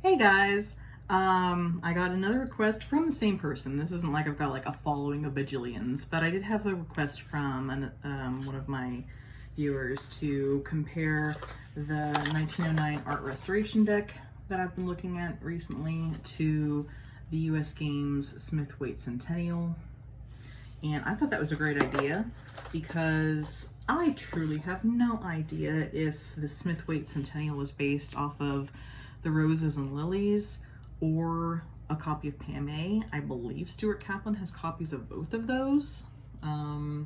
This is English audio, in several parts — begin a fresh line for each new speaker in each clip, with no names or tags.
Hey guys, I got another request from the same person. This isn't like I've got like a following of bajillions, but I did have a request from one of my viewers to compare the 1909 art restoration deck that I've been looking at recently to the US Games Smith-Waite Centennial. And I thought that was a great idea because I truly have no idea if the Smith-Waite Centennial was based off of the Roses and Lilies or a copy of Pam A. I believe Stuart Kaplan has copies of both of those. I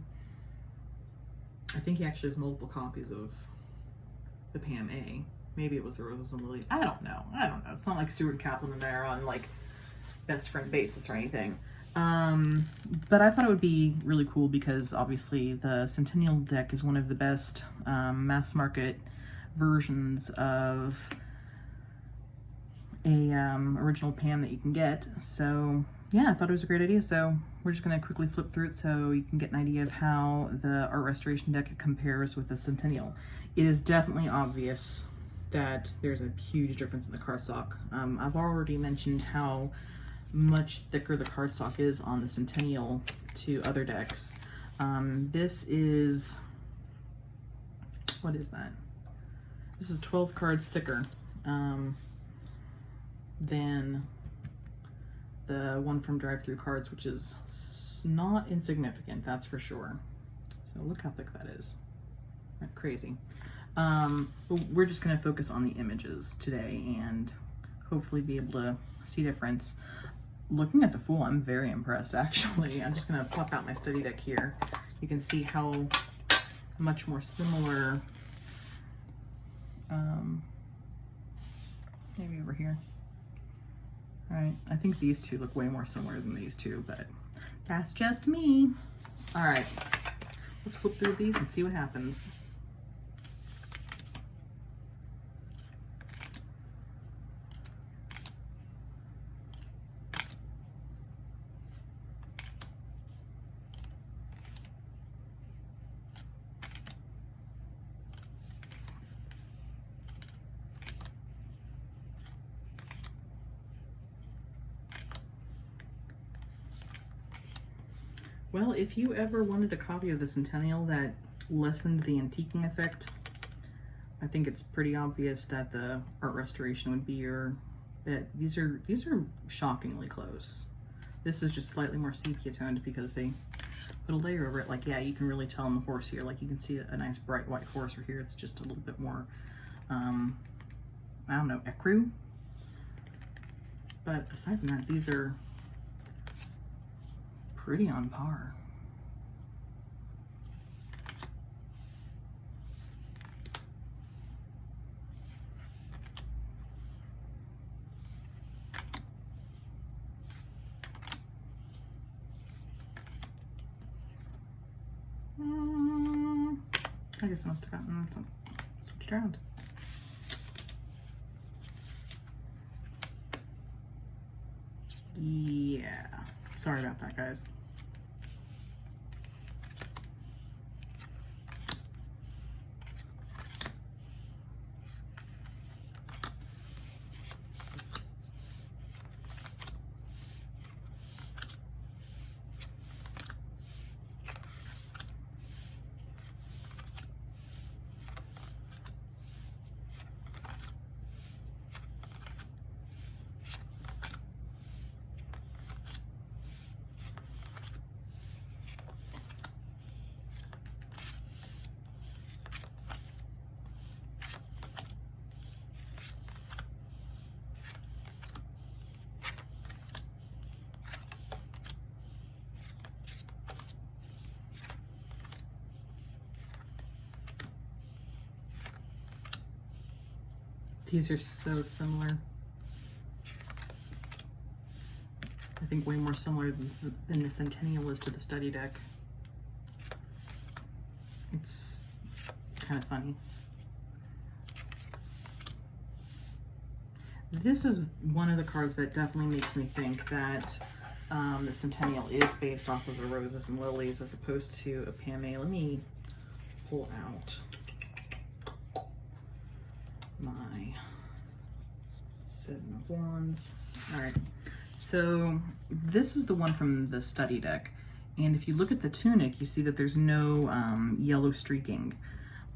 think he actually has multiple copies of the Pam A. Maybe it was the Roses and Lilies. I don't know. It's not like Stuart Kaplan and I are on like best friend basis or anything. But I thought it would be really cool because obviously the Centennial deck is one of the best mass market versions of a original Pam that you can get. So yeah, I thought it was a great idea. So we're just going to quickly flip through it so you can get an idea of how the art restoration deck compares with the Centennial. It is definitely obvious that there's a huge difference in the cardstock. I've already mentioned how much thicker the cardstock is on the Centennial to other decks. This is, what is that? This is 12 cards thicker than the one from Drive Through Cards, which is not insignificant, that's for sure. So look how thick that is. That's crazy. But we're just going to focus on the images today and hopefully be able to see difference. Looking at the Fool, I'm very impressed, actually. I'm just going to pop out my study deck here. You can see how much more similar, maybe over here. All right, I think these two look way more similar than these two, but that's just me. All right, let's flip through these and see what happens. Well, if you ever wanted a copy of the Centennial that lessened the antiquing effect, I think it's pretty obvious that the art restoration would be your bet. These are shockingly close. This is just slightly more sepia toned because they put a layer over it. Like, yeah, you can really tell on the horse here. Like, you can see a nice bright white horse over here. It's just a little bit more, I don't know, ecru. But aside from that, these are pretty on par. I guess I must have gotten some switched around. Yeah, sorry about that, guys. These are so similar. I think way more similar than the Centennial is to the study deck. It's kind of funny. This is one of the cards that definitely makes me think that the Centennial is based off of the Roses and Lilies as opposed to a Pam A. Let me pull out my Seven of Wands. All right, so this is the one from the study deck. And if you look at the tunic, you see that there's no yellow streaking.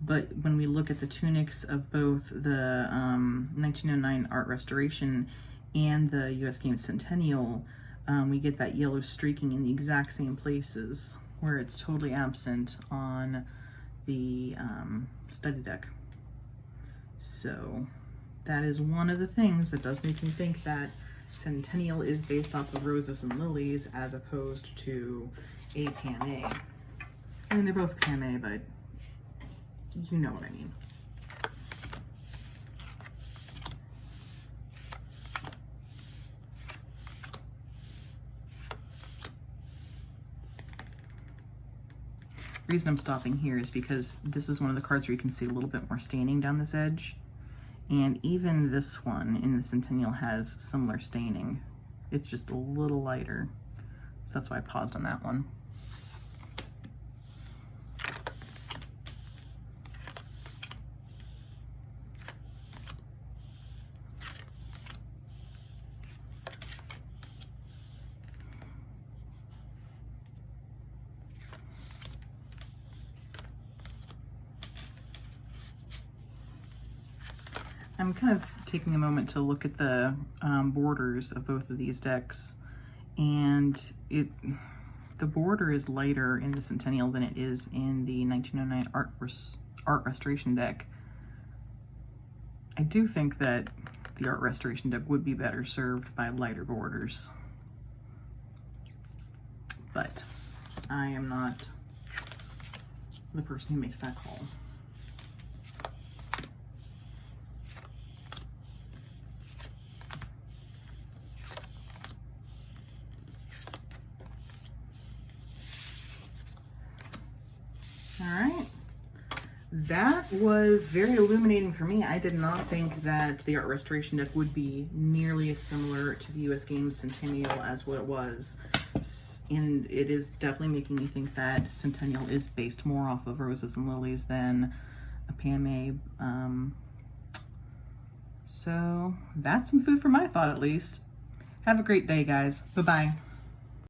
But when we look at the tunics of both the 1909 art restoration and the US Games Centennial, we get that yellow streaking in the exact same places where it's totally absent on the study deck. So that is one of the things that does make me think that Centennial is based off of Roses and Lilies as opposed to a Pam A. I mean, they're both Pam A, but you know what I mean. The reason I'm stopping here is because this is one of the cards where you can see a little bit more staining down this edge. And even this one in the Centennial has similar staining. It's just a little lighter. So that's why I paused on that one. I'm kind of taking a moment to look at the borders of both of these decks, and the border is lighter in the Centennial than it is in the 1909 art restoration deck. I do think that the art restoration deck would be better served by lighter borders, but I am not the person who makes that call. All right, that was very illuminating for me. I did not think that the art restoration deck would be nearly as similar to the US Games Centennial as what it was. And it is definitely making me think that Centennial is based more off of Roses and Lilies than a Pam A. So that's some food for my thought, at least. Have a great day, guys. Bye-bye.